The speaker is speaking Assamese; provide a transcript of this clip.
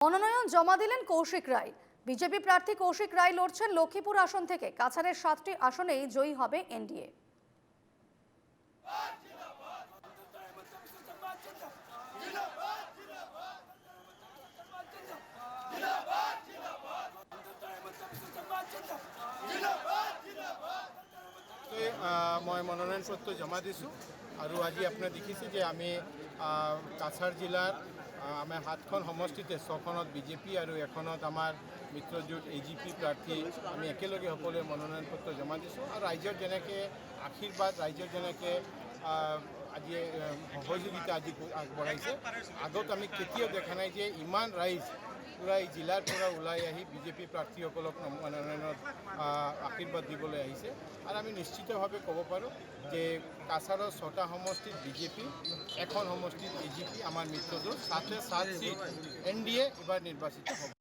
মনোনয়ন জমা দিলেন কৌশিক রায়। বিজেপি প্রার্থী কৌশিক রায় লড়ছেন লক্ষ্মীপুর আসন থেকে। কাছাড়ের 7টি আসনেই জয়ী হবে এনডিএ। মই মনোনয়ন পত্ৰ জমা দিছোঁ আৰু আজি আপোনাৰ দেখিছে যে আমি কাছাৰ জিলাৰ আমাৰ 7খন সমষ্টিতে 6খনত বিজেপি আৰু এখনত আমাৰ মিত্ৰজোঁট এজিপি প্ৰাৰ্থী আমি একেলগে সকলোৱে মনোনয়ন পত্ৰ জমা দিছোঁ আৰু ৰাইজৰ যেনেকৈ আশীৰ্বাদ, ৰাইজৰ যেনেকৈ আজি সহযোগিতা আজি আগবঢ়াইছে, আগত আমি কেতিয়াও দেখা নাই যে ইমান ৰাইজ পুৰা এই জিলাৰ পৰা ওলাই আহি বিজেপি প্ৰাৰ্থীসকলক মনোনয়নত আশীৰ্বাদ দিবলৈ আহিছে। আৰু আমি নিশ্চিতভাৱে ক'ব পাৰোঁ যে কাছাৰৰ 6টা সমষ্টিত বিজেপি, এখন সমষ্টিত এজিপি আমাৰ মিত্ৰজোঁট, 7 সিট এনডিএ এবাৰ নিৰ্বাচিত হ'ব।